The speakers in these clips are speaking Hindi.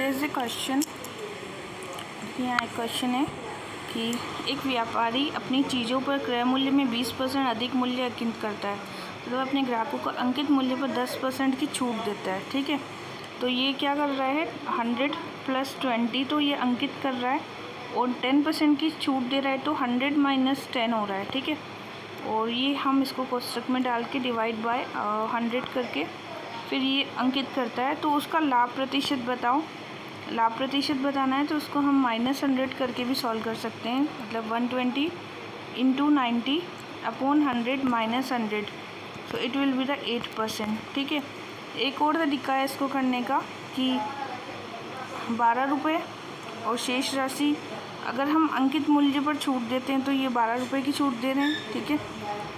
देयर इज़ ए क्वेश्चन, यहाँ एक क्वेश्चन है कि एक व्यापारी अपनी चीज़ों पर क्रय मूल्य में 20% अधिक मूल्य अंकित करता है, मतलब अपने ग्राहकों को अंकित मूल्य पर 10% की छूट देता है। ठीक है, तो ये क्या कर रहा है 100 + 20, तो ये अंकित कर रहा है और 10% की छूट दे रहा है, तो 100 - 10 हो रहा है। ठीक है, और ये हम इसको कोष्ठक में डाल के डिवाइड बाय 100 करके फिर ये अंकित करता है। तो उसका लाभ प्रतिशत बताओ। लाभ प्रतिशत बताना है तो उसको हम -100 करके भी सॉल्व कर सकते हैं, मतलब 120 × 90 / 100 - 100, so it will be the 8%। ठीक है, एक और तरीका है इसको करने का कि 12 रुपये और शेष राशि, अगर हम अंकित मूल्य पर छूट देते हैं तो ये 12 रुपये की छूट दे रहे हैं। ठीक है,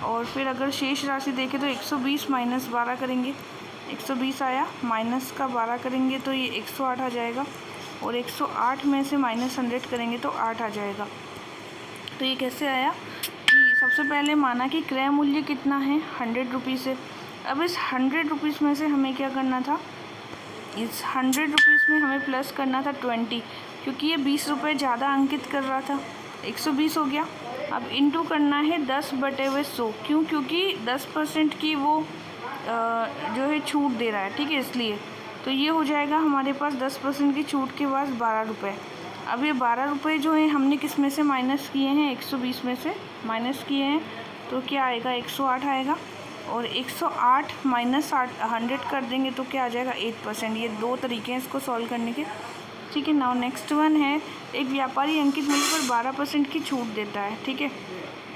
और फिर अगर शेष राशि देखें तो 120 - 12 करेंगे, 120 आया, माइनस का 12 करेंगे तो ये 108 आ जाएगा, और 108 में से -100 करेंगे तो 8 आ जाएगा। तो ये कैसे आया कि सबसे पहले माना कि क्रय मूल्य कितना है 100 रुपीज़ है। अब इस 100 रुपीज़ में से हमें क्या करना था, इस 100 रुपीज़ में हमें प्लस करना था 20, क्योंकि ये 20 रुपये ज़्यादा अंकित कर रहा था, 120 हो गया। अब इंटू करना है 10/100, क्यों, क्योंकि 10% की वो जो है छूट दे रहा है। ठीक है, इसलिए तो ये हो जाएगा हमारे पास 10% की छूट के बाद 12 रुपये। अब ये 12 रुपये जो है हमने किस में से माइनस किए हैं, 120 में से माइनस किए हैं, तो क्या आएगा 108 आएगा, और 108 - 100 कर देंगे तो क्या आ जाएगा 8%। ये दो तरीके हैं इसको सॉल्व करने के। ठीक है, नाउ नेक्स्ट वन है, एक व्यापारी अंकित मूल्य पर 12% की छूट देता है। ठीक है,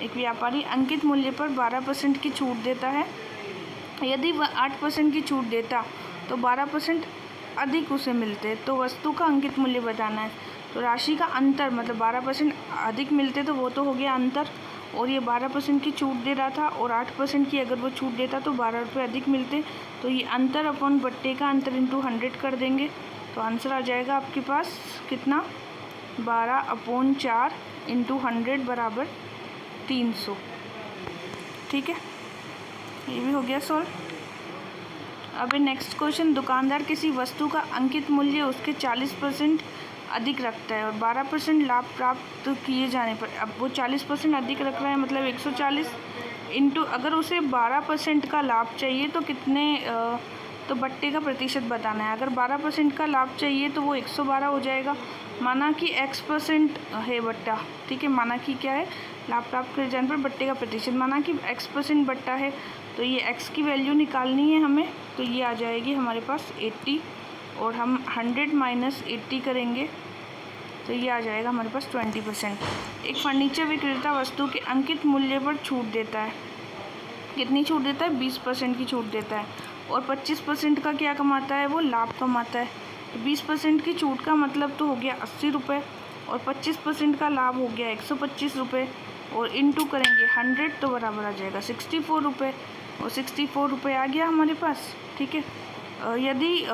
एक व्यापारी अंकित मूल्य पर 12% की छूट देता है। यदि वह 8% की छूट देता तो 12% अधिक उसे मिलते, तो वस्तु का अंकित मूल्य बताना है। तो राशि का अंतर, मतलब 12% अधिक मिलते तो वो तो हो गया अंतर, और ये 12% की छूट दे रहा था और 8% की अगर वो छूट देता तो 12 रुपये अधिक मिलते, तो ये अंतर अपॉन बट्टे का अंतर इंटू 100 कर देंगे, तो आंसर आ जाएगा आपके पास कितना, 12/4 इंटू 100 बराबर 300। ठीक है, ये भी हो गया सॉल्व। अब नेक्स्ट क्वेश्चन, दुकानदार किसी वस्तु का अंकित मूल्य उसके 40% अधिक रखता है और 12% लाभ प्राप्त किए जाने पर, अब वो 40% अधिक रख रहा है, मतलब 140 इंटू, अगर उसे 12% का लाभ चाहिए तो कितने तो बट्टे का प्रतिशत बताना है। अगर 12% का लाभ चाहिए तो वो 112 हो जाएगा। माना कि x% है बट्टा, ठीक है, माना कि क्या है, लाभ प्राप्त किए जाने पर बट्टे का प्रतिशत, माना कि x% बट्टा है, तो ये x की वैल्यू निकालनी है हमें, तो ये आ जाएगी हमारे पास 80, और हम 100 - 80 करेंगे तो ये आ जाएगा हमारे पास 20%। एक फर्नीचर विक्रेता वस्तु के अंकित मूल्य पर छूट देता है, कितनी छूट देता है, 20% की छूट देता है, और 25% का क्या कमाता है, वो लाभ कमाता है। तो 20% की छूट का मतलब तो हो गया 80 रुपये, और 25% का लाभ हो गया 125 रुपये, और इंटू करेंगे 100 तो बराबर आ जाएगा 64 रुपये, और 64 रुपये आ गया हमारे पास। ठीक है, यदि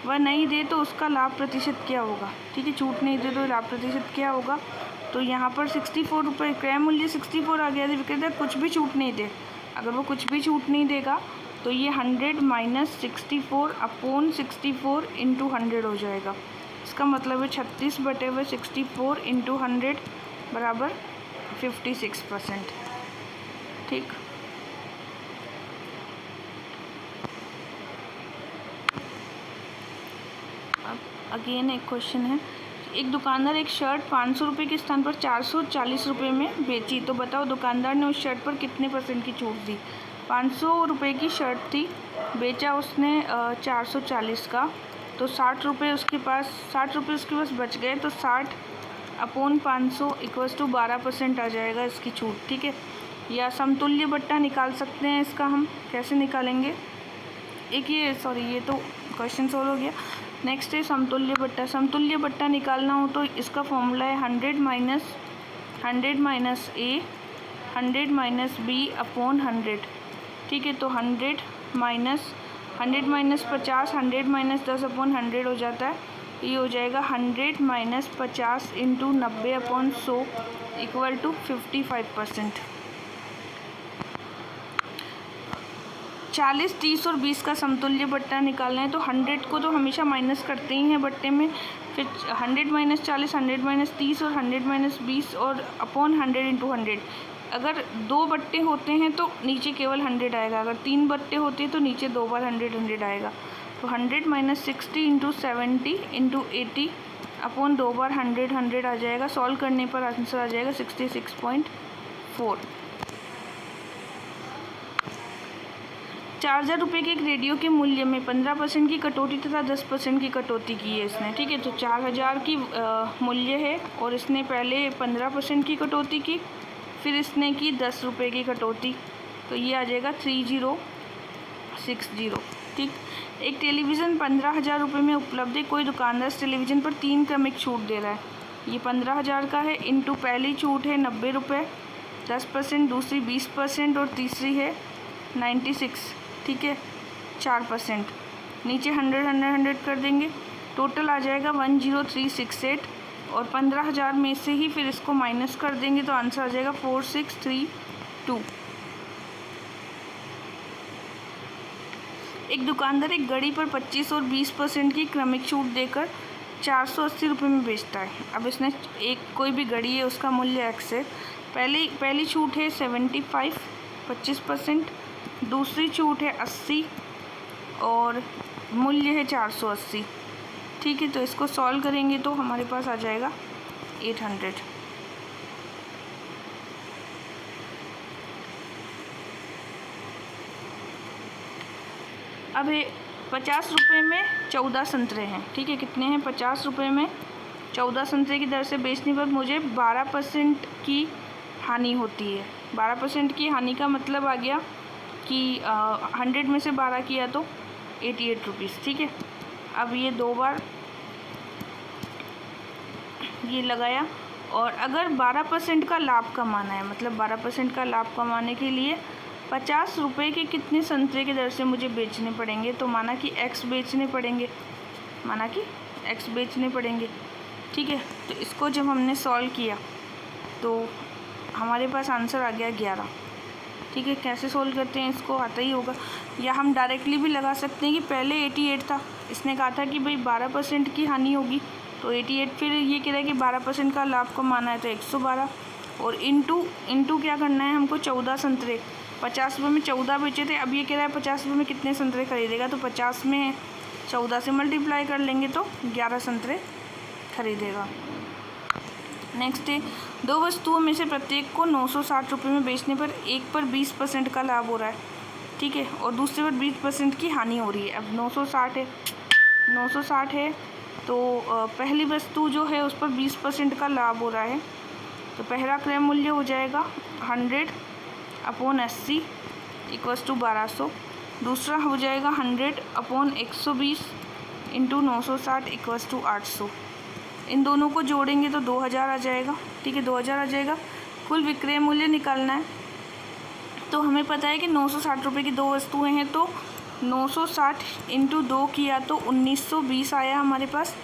वह नहीं दे तो उसका लाभ प्रतिशत क्या होगा। ठीक है, छूट नहीं दे तो लाभ प्रतिशत क्या होगा, तो यहाँ पर 64 रुपये, क्रय मूल्य 64 आ गया, विक्रेता कुछ भी छूट नहीं दे, अगर वो कुछ भी छूट नहीं देगा तो ये 100 - 64 अपॉन 64 इंटू 100 हो जाएगा। इसका मतलब है 36/64 इंटू 100 बराबर 56%। ठीक, अब अगेन एक क्वेश्चन है, एक दुकानदार एक शर्ट 500 रुपये के स्थान पर 440 रुपये में बेची, तो बताओ दुकानदार ने उस शर्ट पर कितने % की छूट दी। 500 रुपये की शर्ट थी, बेचा उसने 440 का, तो 60 रुपये उसके पास, 60 रुपये उसके पास बच गए, तो 60 अपॉन 500 = 12% आ जाएगा इसकी छूट। ठीक है, या समतुल्य बट्टा निकाल सकते हैं, इसका हम कैसे निकालेंगे, एक ये तो क्वेश्चन सॉल्व हो गया। नेक्स्ट है समतुल्य बट्टा। समतुल्य बट्टा निकालना हो तो इसका फॉर्मूला है 100 - a 100 - b अपॉन 100। ठीक है, तो 100 - 50 100 - 10 अपॉन 100 हो जाता है, ये हो जाएगा 100 - 50 इंटू 90 अपॉन 100 = 55%। 40, 30 और 20 का समतुल्य बट्टा निकालना है तो 100 को तो हमेशा माइनस करते ही हैं बट्टे में, फिर 100 - 40, 100 - 30 और 100 - 20 और अपॉन 100 × 100। अगर 2 बट्टे होते हैं तो नीचे केवल 100 आएगा, अगर 3 बट्टे होते हैं तो नीचे 2 बार 100 आएगा। तो 100 - 60 × 70 × 80 अपॉन 2 बार 100 आ जाएगा। सॉल्व करने पर आंसर आ जाएगा 66.4। 4000 रुपये के एक रेडियो के मूल्य में 15% की कटौती तथा 10% की कटौती की है इसने, ठीक है। तो 4000 की मूल्य है और इसने पहले 15% की कटौती की, फिर इसने की 10 रुपये की कटौती, तो ये आ जाएगा 3060, ठीक। एक टेलीविज़न 15,000 रुपये में उपलब्ध है। कोई दुकानदार इस टेलीविज़न पर 3 क्रमिक छूट दे रहा है। ये 15,000 का है, इंटू पहली छूट है 90 रुपये 10%, दूसरी 20% और तीसरी है 96, ठीक है 4%। नीचे 100 कर देंगे, टोटल आ जाएगा 10368 और 15,000 में से ही फिर इसको माइनस कर देंगे तो आंसर आ जाएगा 4632। एक दुकानदार एक घड़ी पर 25 और 20% की क्रमिक छूट देकर 480 रुपये में बेचता है। अब इसने एक कोई भी घड़ी है उसका मूल्य x है। पहली छूट है 75 25%, दूसरी छूट है 80 और मूल्य है 480, ठीक है। तो इसको सॉल्व करेंगे तो हमारे पास आ जाएगा 800। अब 50 रुपये में 14 संतरे हैं, ठीक है। कितने हैं? 50 रुपये में 14 संतरे की दर से बेचने पर मुझे 12% की हानि होती है। 12% की हानि का मतलब आ गया कि 100 में से 12 किया तो 88 रुपीज़, ठीक है। अब ये 2 बार ये लगाया और अगर 12% का लाभ कमाना है, मतलब 12% का लाभ कमाने के लिए 50 रुपये के कितने संतरे की दर से मुझे बेचने पड़ेंगे, तो माना कि x बेचने पड़ेंगे, ठीक है। तो इसको जब हमने सॉल्व किया तो हमारे पास आंसर आ गया 11, ठीक है। कैसे सोल्व करते हैं इसको आता ही होगा, या हम डायरेक्टली भी लगा सकते हैं कि पहले 88 था, इसने कहा था कि भाई 12% की हानि होगी तो 88, फिर ये कह रहा है कि 12% का लाभ कमाना है तो 112 और इंटू क्या करना है हमको 14 संतरे 50 रुपये में 14 बेचे थे। अब ये कह रहा है 50 रुपये में कितने संतरे खरीदेगा, तो 50 में 14 से मल्टीप्लाई कर लेंगे तो 11 संतरे खरीदेगा। नेक्स्ट है 2 वस्तुओं में से प्रत्येक को 960 रुपये में बेचने पर एक पर 20% का लाभ हो रहा है, ठीक है, और दूसरे पर 20% की हानि हो रही है। अब 960 है तो पहली वस्तु जो है उस पर 20% का लाभ हो रहा है, तो पहला क्रय मूल्य हो जाएगा 100/80 = 1200। दूसरा हो जाएगा 100/120 × 960 = 800। इन दोनों को जोड़ेंगे तो 2000 आ जाएगा, ठीक है 2000 आ जाएगा। कुल विक्रय मूल्य निकालना है तो हमें पता है कि 960 रुपये की 2 वस्तुएं हैं तो 960 × 2 किया तो 1920 आया हमारे पास,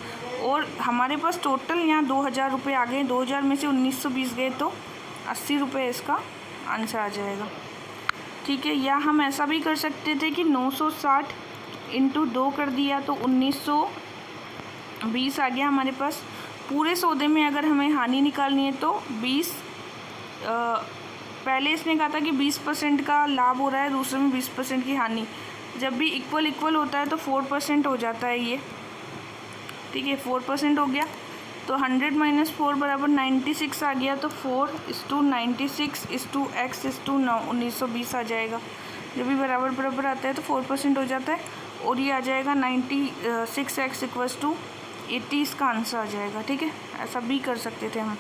और हमारे पास टोटल यहाँ 2000 रुपये आ गए। 2000 में से 1920 गए तो 80 रुपये इसका आंसर आ जाएगा, ठीक है। या हम ऐसा भी कर सकते थे कि 960 × 2 कर दिया तो 1920 आ गया हमारे पास। पूरे सौदे में अगर हमें हानि निकालनी है तो 20 पहले इसने कहा था कि 20% का लाभ हो रहा है, दूसरे में 20% की हानि। जब भी इक्वल होता है तो 4% हो जाता है ये, ठीक है 4% हो गया। तो 100 - 4 = 96 आ गया, तो 4:96 = x = 1920 आ जाएगा। जब भी बराबर आता है तो 4% हो जाता है और ये आ जाएगा 96x = 80, इसका आंसर आ जाएगा, ठीक है। ऐसा भी कर सकते थे हम।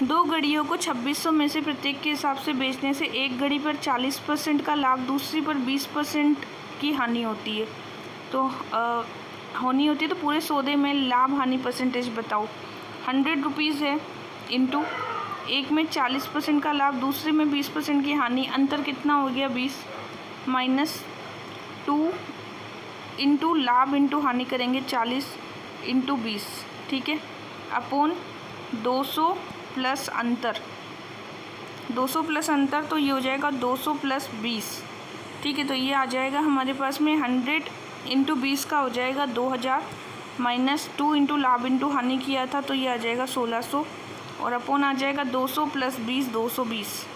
दो घड़ियों को 2600 में से प्रत्येक के हिसाब से बेचने से एक घड़ी पर 40% का लाभ, दूसरी पर 20% की हानि होती है। तो होनी होती है तो पूरे सौदे में लाभ हानि परसेंटेज बताओ। 100 रुपीज़ है, इंटू एक में 40% का लाभ, दूसरे में 20% की हानि, अंतर कितना हो गया 20 -2 इंटू लाभ इंटू हानि करेंगे 40 × 20, ठीक है, अपॉन 200 प्लस अंतर, 200 प्लस अंतर, तो ये हो जाएगा 200 प्लस 20। ठीक है, तो ये आ जाएगा हमारे पास में 100 इंटू 20 का हो जाएगा 2000 माइनस 2 इंटू लाभ इंटू हानि किया था तो ये आ जाएगा 1600 और अपॉन आ जाएगा 200 प्लस 20 220,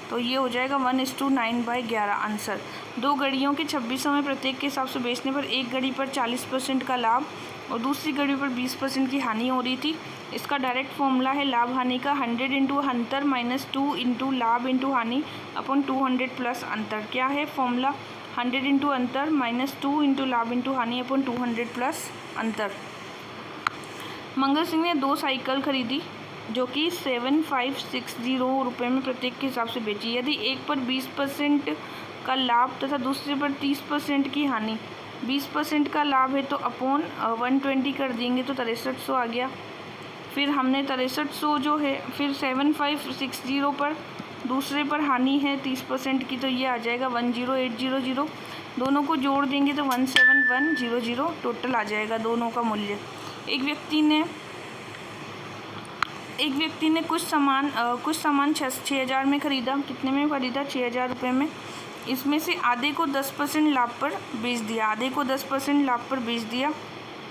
तो ये हो जाएगा 1:9/11 आंसर। 2 घड़ियों के 2600 में प्रत्येक के हिसाब से बेचने पर एक घड़ी पर 40% का लाभ और दूसरी घड़ी पर 20% की हानि हो रही थी। इसका डायरेक्ट फॉर्मूला है लाभ हानि का 100 इंटू अंतर माइनस 2 इंटू लाभ इंटू हानि अपॉन 200 प्लस अंतर। क्या है फॉर्मूला? 100 इंटू अंतर माइनस 2 इंटू लाभ इंटू हानि अपॉन 200 प्लस अंतर। मंगल सिंह ने 2 साइकिल खरीदी जो कि 7560 रुपये में प्रत्येक के हिसाब से बेची। यदि एक पर 20% का लाभ तथा दूसरे पर 30% की हानि, 20% का लाभ है तो अपॉन 120 कर देंगे तो 6300 आ गया। फिर हमने 6300 जो है फिर 7560 पर दूसरे पर हानि है 30% की तो ये आ जाएगा 10800, दोनों को जोड़ देंगे तो 17100 टोटल आ जाएगा दोनों का मूल्य। एक व्यक्ति ने कुछ सामान 6000 में ख़रीदा। कितने में ख़रीदा? 6000 रुपये में। इसमें से आधे को 10% लाभ पर बेच दिया, आधे को 10% लाभ पर बेच दिया।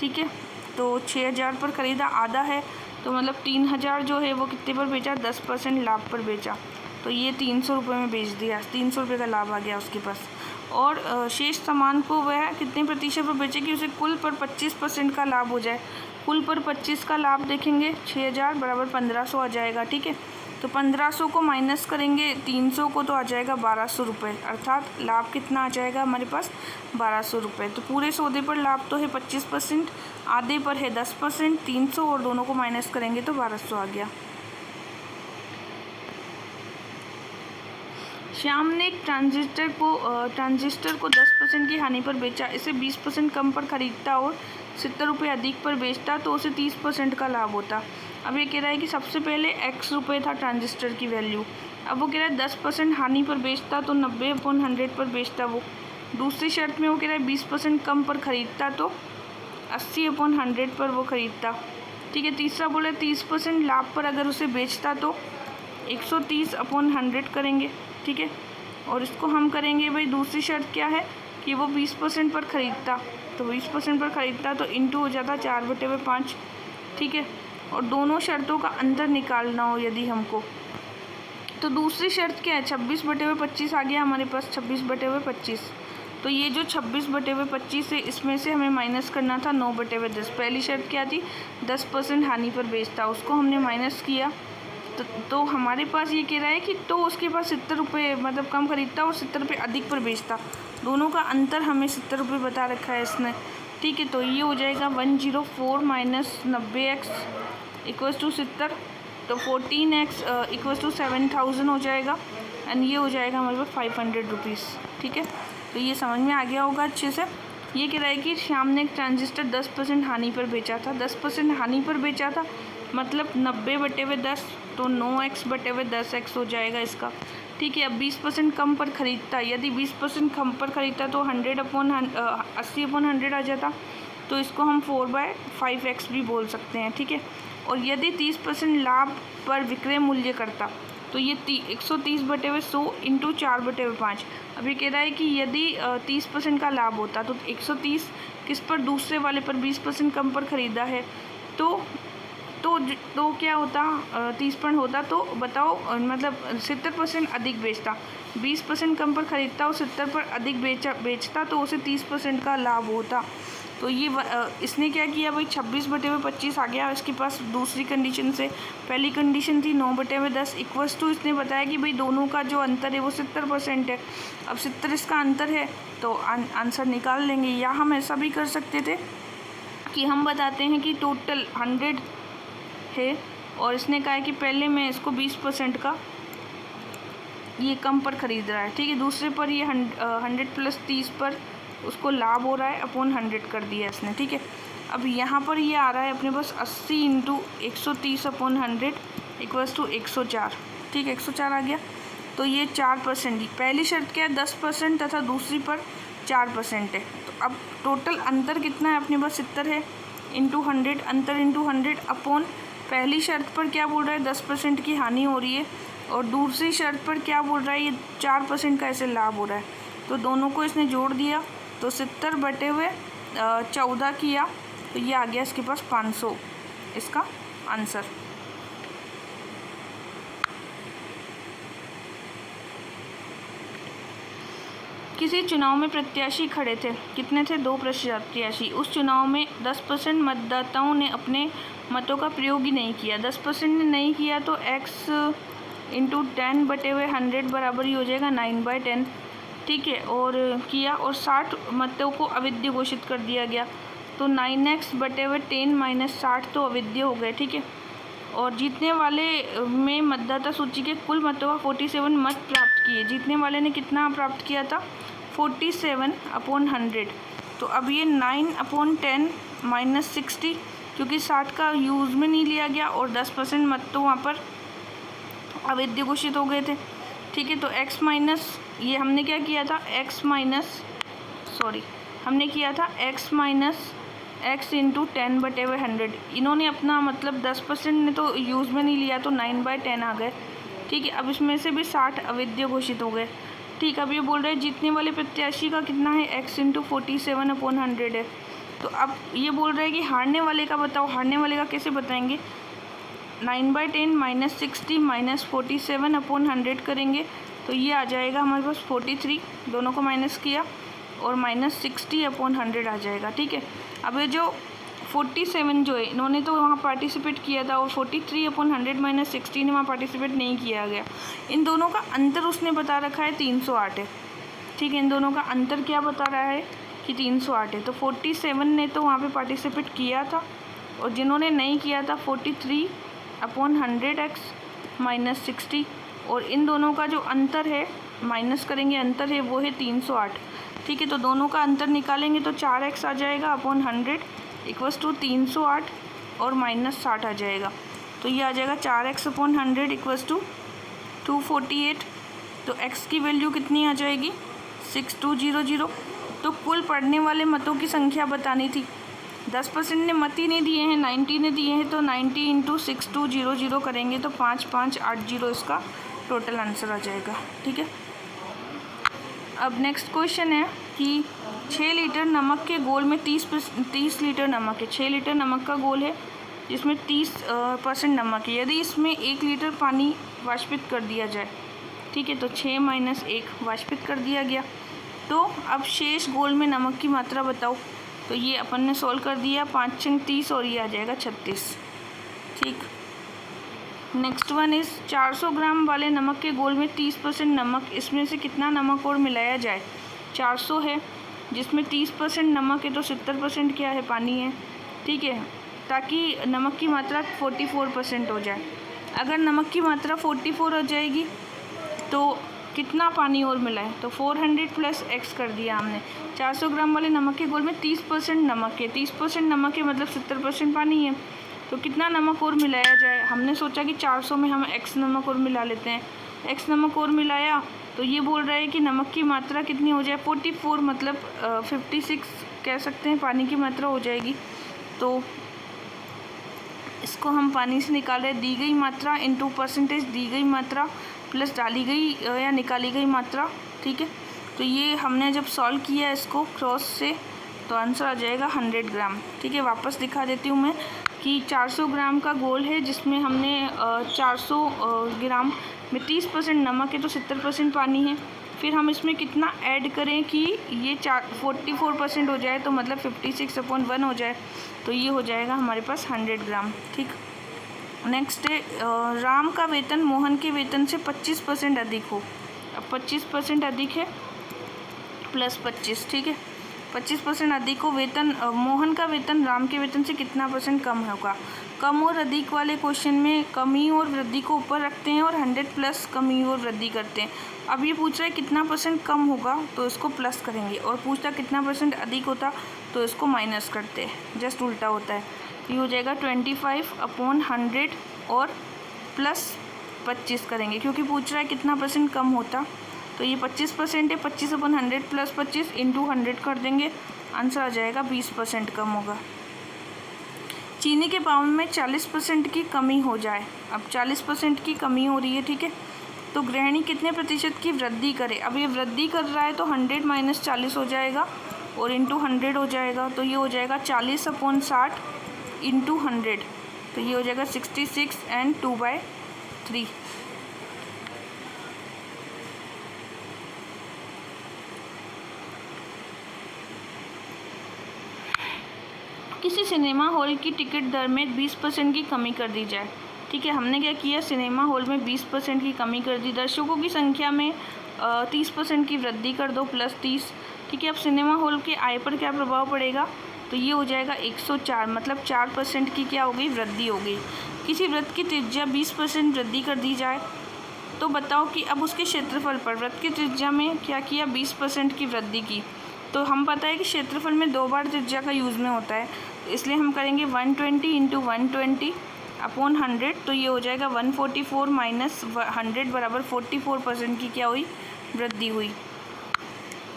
ठीक है, तो 6000 पर ख़रीदा, आधा है तो मतलब 3000 जो है वो कितने पर बेचा? 10% लाभ पर बेचा, तो ये 300 रुपये में बेच दिया, 300 रुपये का लाभ आ गया उसके पास। और शेष सामान को वह कितने प्रतिशत पर बेचे कि उसे कुल पर 25% का लाभ हो जाए। कुल पर 25 का लाभ देखेंगे 6000 बराबर 1500 आ जाएगा। ठीक है, तो 1500 को माइनस करेंगे 300 को तो आ जाएगा 1200 रुपये, अर्थात लाभ कितना आ जाएगा हमारे पास? 1200 रुपये। तो पूरे सौदे पर लाभ तो है 25%, आधे पर है 10%, 300 और दोनों को माइनस करेंगे तो 1200 आ गया। श्याम ने एक ट्रांजिस्टर को 10% की हानि पर बेचा। इसे 20% कम पर खरीदता और 70 रुपये अधिक पर बेचता तो उसे 30% का लाभ होता। अब ये कह रहा है कि सबसे पहले x रुपये था ट्रांजिस्टर की वैल्यू, अब वो कह रहा है 10% हानि पर बेचता तो 90/100 पर बेचता वो। दूसरी शर्त में वो कह रहा है 20% कम पर ख़रीदता तो 80/100 पर वो ख़रीदता। ठीक है, तीसरा बोला 30% लाभ पर अगर उसे बेचता तो 130/100 करेंगे। ठीक है, और इसको हम करेंगे भाई, दूसरी शर्त क्या है कि वो 20% पर ख़रीदता, तो 20% पर ख़रीदता तो इंटू हो जाता 4/5। ठीक है, और दोनों शर्तों का अंतर निकालना हो यदि हमको, तो दूसरी शर्त क्या है? 26/25 आ गया हमारे पास, 26/25। तो ये जो 26/25 है इसमें से हमें माइनस करना था 9/10। पहली शर्त क्या थी? 10% हानि पर बेचता, उसको हमने माइनस किया तो हमारे पास ये कह रहा है कि तो उसके पास 70 रुपये मतलब कम खरीदता और 70 रुपये अधिक पर बेचता। दोनों का अंतर हमें 70 रुपये बता रखा है इसने। ठीक है, तो ये हो जाएगा 104 माइनस 90x इक्वल्स टू 70, तो 14x इक्वल्स टू 7000 हो जाएगा एंड ये हो जाएगा हमारे पास 500 रुपीज़। ठीक है, तो ये समझ में आ गया होगा अच्छे से। ये कह रहा है कि श्याम ने एक ट्रांजिस्टर 10% हानि पर बेचा था, 10% हानि पर बेचा था मतलब 90/10, तो 9x/10x हो जाएगा इसका। ठीक है, अब 20% कम पर ख़रीदता, यदि 20% कम पर ख़रीदता तो 80/100 आ जाता, तो इसको हम 4/5x भी बोल सकते हैं। ठीक है, और यदि 30% लाभ पर विक्रय मूल्य करता तो ये 130/100 इंटू 4/5। अब ये कह रहा है कि यदि 30% का लाभ होता तो 130 किस पर? दूसरे वाले पर 20% कम पर ख़रीदा है तो क्या होता? 30% होता तो बताओ, मतलब 70% अधिक बेचता, 20% कम पर ख़रीदता और 70 पर अधिक बेचता तो उसे 30% का लाभ होता। तो ये इसने क्या किया भाई? 26/25 आ गया इसके पास दूसरी कंडीशन से। पहली कंडीशन थी 9/10 इक्वल्स टू, इसने बताया कि भाई दोनों का जो अंतर है वो 70% है। अब 70 इसका अंतर है तो आंसर निकाल लेंगे। या हम ऐसा भी कर सकते थे कि हम बताते हैं कि टोटल 100 है और इसने कहा है कि पहले मैं इसको 20% का ये कम पर ख़रीद रहा है। ठीक है, दूसरे पर ये 100 प्लस 30 पर उसको लाभ हो रहा है अपॉन 100 कर दिया इसने। ठीक है, अब यहाँ पर ये आ रहा है अपने पास 80 इंटू 130/100 इक्वल्स टू 104। ठीक है, 104 आ गया, तो ये 4%। पहली शर्त क्या है? 10% तथा दूसरी पर 4% है। तो अब टोटल अंतर कितना है अपने पास? 70 है इंटू 100, अंतर इंटू 100 अपॉन पहली शर्त पर क्या बोल रहा है 10% की हानि हो रही है, और दूसरी शर्त पर क्या बोल रहा है ये 4% का ऐसे लाभ हो रहा है। तो दोनों को इसने जोड़ दिया तो 70/14 किया, तो ये आ गया इसके पास 500 इसका आंसर। किसी चुनाव में प्रत्याशी खड़े थे, कितने थे 2 प्रत्याशी। उस चुनाव में 10% मतदाताओं ने अपने मतों का प्रयोग ही नहीं किया। 10% ने नहीं किया तो x × 10/100 बराबर ही हो जाएगा 9/10, ठीक है। और किया और 60 मतों को अवैध घोषित कर दिया गया, तो 9x/10 - 60 तो अवैध हो गए, ठीक है। और जीतने वाले में मतदाता सूची के कुल मतों का 47 मत प्राप्त किए। जीतने वाले ने कितना प्राप्त किया था 47/100। तो अब ये 9/10 - 60, क्योंकि 60 का यूज़ में नहीं लिया गया और 10% मत तो वहाँ पर अवैध घोषित हो गए थे, ठीक है। तो ये हमने क्या किया था हमने किया था x × 10/100। इन्होंने अपना मतलब 10% ने तो यूज़ में नहीं लिया तो 9/10 आ गए, ठीक है। अब इसमें से भी 60 अवैध घोषित हो गए, ठीक। अब ये बोल रहे हैं जीतने वाले प्रत्याशी का कितना है x × 47/100 है। तो अब ये बोल रहे हैं कि हारने वाले का बताओ। हारने वाले का कैसे बताएंगे, 9/10 - 60 - 47/100 करेंगे, तो ये आ जाएगा हमारे पास 43, दोनों को माइनस किया और -60/100 आ जाएगा, ठीक है। अब ये जो 47 जो है इन्होंने तो वहाँ पार्टिसिपेट किया था, और 43/100 - 60 ने वहाँ पार्टिसिपेट नहीं किया गया। इन दोनों का अंतर उसने बता रखा है 308 है, ठीक है। इन दोनों का अंतर क्या बता रहा है कि 308 है। तो 47 ने तो वहाँ पे पार्टिसिपेट किया था, और जिन्होंने नहीं किया था 43/100x - 60, और इन दोनों का जो अंतर है माइनस करेंगे, अंतर है वो है 308, ठीक है। तो दोनों का अंतर निकालेंगे तो 4x आ जाएगा अपॉन 100 = 308 और -60 आ जाएगा, तो ये आ जाएगा 4x अपॉन 100 = 248। तो x की वैल्यू कितनी आ जाएगी 6200। तो कुल पढ़ने वाले मतों की संख्या बतानी थी। 10% ने मत ही नहीं दिए हैं, 90 ने दिए हैं, तो 90 × 6200 करेंगे तो 5580 इसका टोटल आंसर आ जाएगा, ठीक है। अब नेक्स्ट क्वेश्चन है कि 6 लीटर नमक के घोल में 30 लीटर नमक है। 6 लीटर नमक का घोल है जिसमें 30% नमक है। यदि इसमें 1 लीटर पानी वाष्पित कर दिया जाए, ठीक है, तो 6 - 1 वाष्पित कर दिया गया। तो अब शेष घोल में नमक की मात्रा बताओ। तो ये अपन ने सॉल्व कर दिया, 5 × 30 और ये आ जाएगा 36, ठीक। नेक्स्ट वन इज़ 400 ग्राम वाले नमक के घोल में 30% नमक, इसमें से कितना नमक और मिलाया जाए। 400 है जिसमें 30% नमक है, तो 70% क्या है पानी है, ठीक है, ताकि नमक की मात्रा 44% हो जाए। अगर नमक की मात्रा 44 हो जाएगी तो कितना पानी और मिलाए, तो 400 + x कर दिया हमने। 400 ग्राम वाले नमक के घोल में 30% नमक है, 30% नमक है मतलब 70% पानी है, तो कितना नमक और मिलाया जाए। हमने सोचा कि 400 में हम x नमक और मिला लेते हैं। x नमक और मिलाया तो ये बोल रहा है कि नमक की मात्रा कितनी हो जाए 44 मतलब 56 कह सकते हैं पानी की मात्रा हो जाएगी। तो इसको हम पानी से निकाल रहे हैं, दी गई मात्रा इंटू परसेंटेज दी गई मात्रा प्लस डाली गई या निकाली गई मात्रा, ठीक है। तो ये हमने जब सॉल्व किया इसको क्रॉस से तो आंसर आ जाएगा 100 ग्राम, ठीक है। वापस दिखा देती हूँ मैं कि 400 ग्राम का घोल है जिसमें हमने 400 ग्राम में 30% नमक है तो 70% पानी है। फिर हम इसमें कितना ऐड करें कि ये 44% हो जाए, तो मतलब 56/1 हो जाए, तो ये हो जाएगा हमारे पास 100 ग्राम, ठीक। नेक्स्ट है राम का वेतन मोहन के वेतन से 25% अधिक हो। अब 25% अधिक है प्लस 25, ठीक है, 25% अधिक हो वेतन मोहन का वेतन राम के वेतन से कितना % कम होगा। कम और अधिक वाले क्वेश्चन में कमी और वृद्धि को ऊपर रखते हैं और 100 प्लस कमी और वृद्धि करते हैं। अब ये पूछ रहा है कितना % कम होगा तो इसको प्लस करेंगे, और पूछता कितना % अधिक होता तो इसको माइनस करते हैं, जस्ट उल्टा होता है। ये हो जाएगा 25/100 और प्लस 25 करेंगे क्योंकि पूछ रहा है कितना % कम होता। तो ये 25% है, 25/100 प्लस 25 × 100 कर देंगे, आंसर आ जाएगा 20% कम होगा। चीनी के भाव में 40% की कमी हो जाए। अब 40% की कमी हो रही है, ठीक है, तो गृहिणी कितने प्रतिशत की वृद्धि करे। अब ये वृद्धि कर रहा है तो 100 माइनस 40 हो जाएगा और इंटू 100 हो जाएगा, तो ये हो जाएगा 40/60 इंटू 100, तो ये हो जाएगा 66 एंड 2/3। किसी सिनेमा हॉल की टिकट दर में 20% की कमी कर दी जाए। ठीक है, हमने क्या किया, सिनेमा हॉल में 20% की कमी कर दी, दर्शकों की संख्या में 30% की वृद्धि कर दो +30। ठीक है, अब सिनेमा हॉल के आय पर क्या प्रभाव पड़ेगा, तो ये हो जाएगा 104, मतलब 4% की क्या हो गई, वृद्धि हो गई। किसी वृत्त की त्रिज्या 20% वृद्धि कर दी जाए, तो बताओ कि अब उसके क्षेत्रफल पर वृत्त की त्रिज्या में क्या किया, 20% की वृद्धि की। तो हम पता है कि क्षेत्रफल में 2 बार त्रिज्या का यूज़ में होता है, इसलिए हम करेंगे 120 इंटू 120 अपॉन 100, तो ये हो जाएगा 144 माइनस 100 बराबर 44% की क्या हुई, वृद्धि हुई।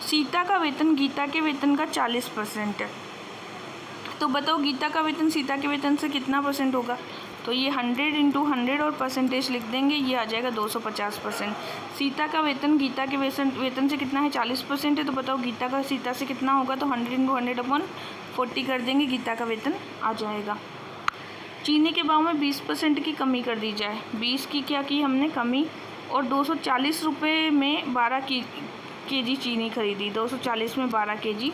सीता का वेतन गीता के वेतन का 40% है, तो बताओ गीता का वेतन सीता के वेतन से कितना % होगा, तो ये 100 इंटू 100 और परसेंटेज लिख देंगे, ये आ जाएगा 250%। सीता का वेतन गीता के वेतन से कितना है, 40% है, तो बताओ गीता का सीता से कितना होगा, तो 100 इंटू 100 अपॉन 40 कर देंगे, गीता का वेतन आ जाएगा। चीनी के भाव में 20% की कमी कर दी जाए, 20 की क्या की हमने कमी, और 240 रुपये में 12 केजी चीनी खरीदी, 240 में 12 केजी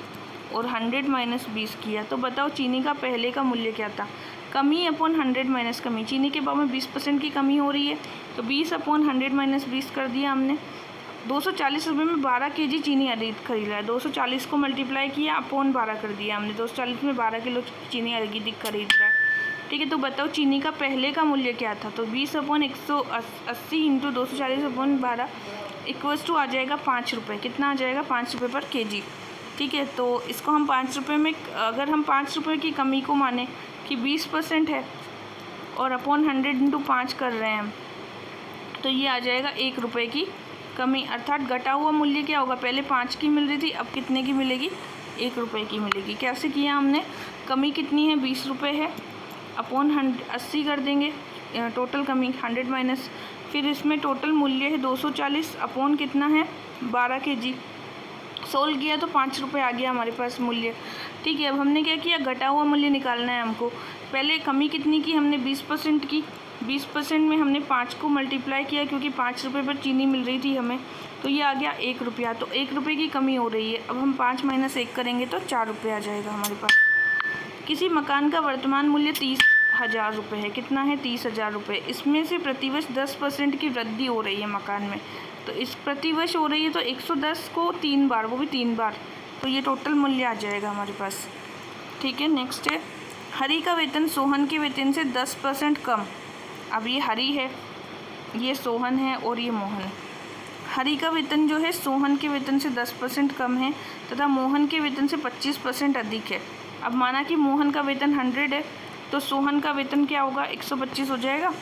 और 100 माइनस 20 किया, तो बताओ चीनी का पहले का मूल्य क्या था, कमी अपॉन 100 माइनस कमी। चीनी के भाव में 20% की कमी हो रही है, तो 20 अपॉन 100 माइनस 20 कर दिया हमने। 240 रुपये में 12 केजी चीनी अधिक खरीद रहा है, 240 को मल्टीप्लाई किया अपॉन 12 कर दिया हमने, 240 में 12 किलो चीनी अधिक खरीद रहा है। ठीक है, तो बताओ चीनी का पहले का मूल्य क्या था, तो 20 upon 180 into 240 upon 12 equals to आ जाएगा 5 रुपये, कितना आ जाएगा, 5 रुपये पर केजी। ठीक है, तो इसको हम 5 रुपये में, अगर हम 5 रुपये की कमी को माने कि 20% है और अपॉन 100 इंटू 5 कर रहे हैं हम, तो ये आ जाएगा 1 रुपये की कमी, अर्थात घटा हुआ मूल्य क्या होगा, पहले 5 की मिल रही थी, अब कितने की मिलेगी, 1 रुपये की मिलेगी। कैसे किया हमने, कमी कितनी है, 20 रुपये है, अपॉन 80 कर देंगे, टोटल कमी 100 माइनस, फिर इसमें टोटल मूल्य है 240 अपॉन कितना है, 12 केजी, सोल्व किया तो 5 रुपये आ गया हमारे पास मूल्य। ठीक है, अब हमने क्या किया, घटा हुआ मूल्य निकालना है हमको। पहले कमी कितनी की हमने, 20% की, 20% में हमने 5 को मल्टीप्लाई किया, क्योंकि 5 रुपये पर चीनी मिल रही थी हमें, तो ये आ गया 1 रुपया, तो 1 रुपये की कमी हो रही है। अब हम 5 माइनस 1 करेंगे तो 4 रुपये आ जाएगा हमारे पास। किसी मकान का वर्तमान मूल्य 30,000 रुपये है, कितना है, 30,000 रुपये, इसमें से प्रतिवर्ष 10% की वृद्धि हो रही है मकान में, तो इस प्रतिवर्ष हो रही है, तो 110 को 3 बार, वो भी 3 बार, तो ये टोटल मूल्य आ जाएगा हमारे पास। ठीक है, नेक्स्ट है, हरि का वेतन सोहन के वेतन से 10% कम। अब ये हरि है, ये सोहन है और ये मोहन। हरि का वेतन जो है सोहन के वेतन से 10% कम है तथा मोहन के वेतन से 25% अधिक है। अब माना कि मोहन का वेतन 100 है, तो सोहन का वेतन क्या होगा, 125 हो जाएगा।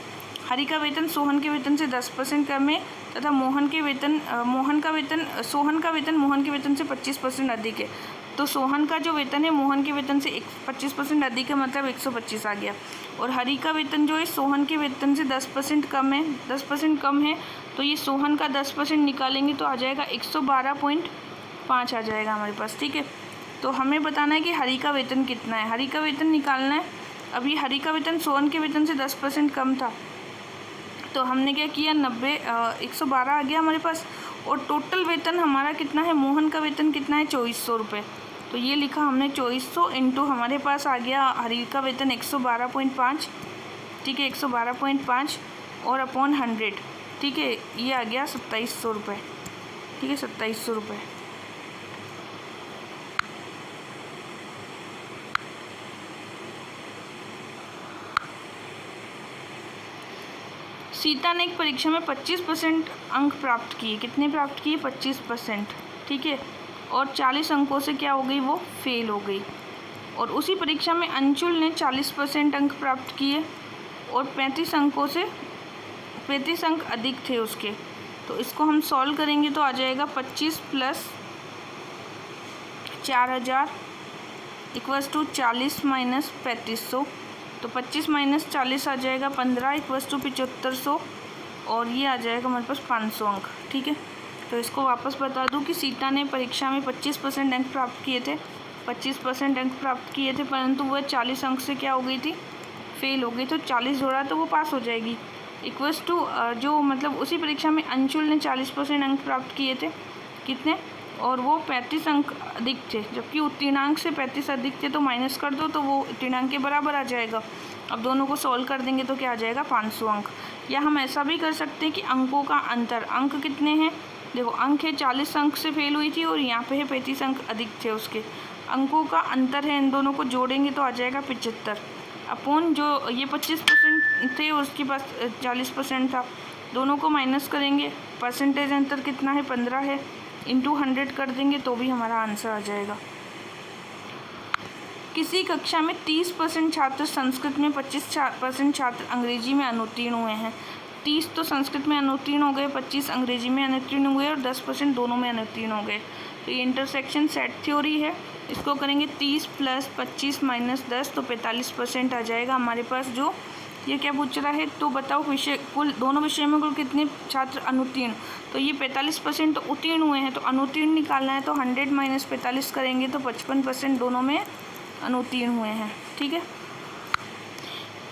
हरि का वेतन सोहन के वेतन से 10% कम है तथा सोहन का वेतन मोहन के वेतन से 25% अधिक है, तो सोहन का जो वेतन है मोहन के वेतन से 25% अधिक है, मतलब 125 आ गया। और हरि का वेतन जो है सोहन के वेतन से 10% कम है, 10% कम है, तो ये सोहन का 10% निकालेंगे तो आ जाएगा 112.5 आ जाएगा हमारे पास। ठीक है, तो हमें बताना है कि हरि का वेतन कितना है, हरि का वेतन निकालना है। अभी हरि का वेतन सोहन के वेतन से 10% कम था, तो हमने क्या किया, 112 आ गया हमारे पास। और टोटल वेतन हमारा कितना है, मोहन का वेतन कितना है, 2400 रुपये, तो ये लिखा हमने 2400 इंटू हमारे पास आ गया हरि का वेतन 112.5। ठीक है, 112.5 और अपॉन 100, ठीक है, ये आ गया 2700 रुपये। ठीक है, 2700 रुपये। सीता ने एक परीक्षा में 25% अंक प्राप्त किए, कितने प्राप्त किए, 25%। ठीक है, और 40 अंकों से क्या हो गई, वो फेल हो गई। और उसी परीक्षा में अंशुल ने 40% अंक प्राप्त किए और 35 अंक अधिक थे उसके, तो इसको हम सॉल्व करेंगे तो आ जाएगा 25 प्लस 4000 इक्वल्स टू 40 माइनस 3500, तो 25 माइनस 40 आ जाएगा 15 इक्वल्स टू 7500 और ये आ जाएगा हमारे पास 500 अंक। ठीक है, तो इसको वापस बता दूं कि सीता ने परीक्षा में 25% अंक प्राप्त किए थे, 25% अंक प्राप्त किए थे, परंतु वह 40 अंक से क्या हो गई थी, फेल हो गई। तो 40 जोड़ा तो वो पास हो जाएगी। इक्वल्स टू जो मतलब उसी परीक्षा में अंशुल ने 40% अंक प्राप्त किए थे, कितने, और वो 35 अंक अधिक थे, जबकि उत्तीर्णांक से 35 अधिक थे, तो माइनस कर दो तो वो उत्तीर्णांक के बराबर आ जाएगा। अब दोनों को सॉल्व कर देंगे तो क्या आ जाएगा 500 अंक। या हम ऐसा भी कर सकते हैं कि अंकों का अंतर, अंक कितने हैं, देखो अंक है 40 अंक से फेल हुई थी और यहाँ पे है 35 अंक अधिक थे, उसके अंकों का अंतर है, इन दोनों को जोड़ेंगे तो आ जाएगा 75 अपॉन जो ये 25% थे उसके पास 40% था, दोनों को माइनस करेंगे, परसेंटेज अंतर कितना है 15 है, इंटू 100 कर देंगे तो भी हमारा आंसर आ जाएगा। किसी कक्षा में 30% छात्र संस्कृत में, 25% छात्र अंग्रेजी में अनुत्तीर्ण हुए हैं। 30 तो संस्कृत में अनुत्तीर्ण हो गए, 25 अंग्रेजी में अनुत्तीर्ण हुए और 10% दोनों में अनुत्तीर्ण हो गए। तो ये इंटरसेक्शन सेट थ्योरी है, इसको करेंगे 30 + 25 - 10 तो 45% आ जाएगा हमारे पास। जो ये क्या पूछ रहा है, तो बताओ विषय कुल, दोनों विषय में कुल कितने छात्र अनुत्तीर्ण, तो ये 45% तो उत्तीर्ण हुए हैं, तो अनुत्तीर्ण निकालना है तो 100 - 45 करेंगे तो 55% दोनों में अनुत्तीर्ण हुए हैं। ठीक है,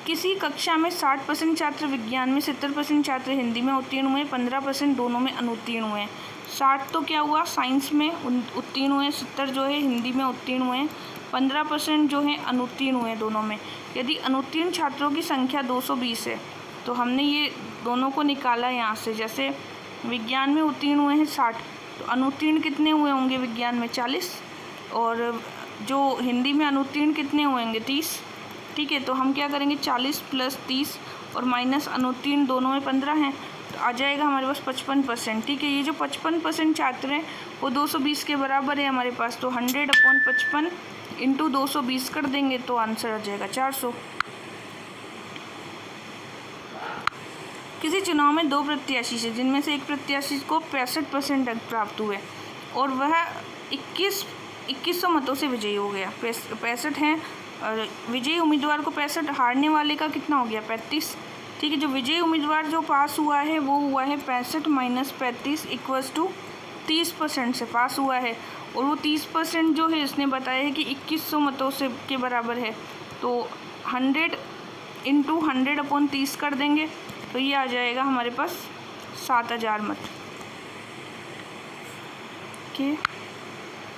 किसी कक्षा में 60% छात्र विज्ञान में, 70% छात्र हिंदी में उत्तीर्ण हुए, 15% दोनों में अनुत्तीर्ण हुए। 60 तो क्या हुआ, साइंस में उत्तीर्ण हुए, 70 जो है हिंदी में उत्तीर्ण हुए, 15% जो है अनुत्तीर्ण हुए दोनों में। यदि अनुत्तीर्ण छात्रों की संख्या 220 है तो हमने ये दोनों को निकाला यहाँ से, जैसे विज्ञान में उत्तीर्ण हुए हैं 60, तो अनुत्तीर्ण कितने हुए होंगे विज्ञान में 40, और जो हिंदी में अनुत्तीर्ण कितने हुएंगे 30। ठीक है, तो हम क्या करेंगे 40 + 30 और माइनस अनुत्तीर्ण दोनों में 15 हैं, तो आ जाएगा हमारे पास 55%। ठीक है, ये जो 55% छात्र हैं वो 220 के बराबर है हमारे पास, तो 100/55 इंटू 220 कर देंगे तो आंसर आ जाएगा 400। किसी चुनाव में 2 प्रत्याशी से, जिनमें से एक प्रत्याशी को 65% अंक प्राप्त हुए और वह 2100 मतों से विजयी हो गया। 65 हैं और विजयी उम्मीदवार को 65, हारने वाले का कितना हो गया 35। ठीक है, जो विजयी उम्मीदवार जो पास हुआ है वो हुआ है 65 - 35 इक्वल्स टू 30% से पास हुआ है, और वो 30% जो है इसने बताया है कि 2100 मतों से के बराबर है, तो 100 इंटू 100/30 कर देंगे तो ये आ जाएगा हमारे पास 7000 मत। ओके।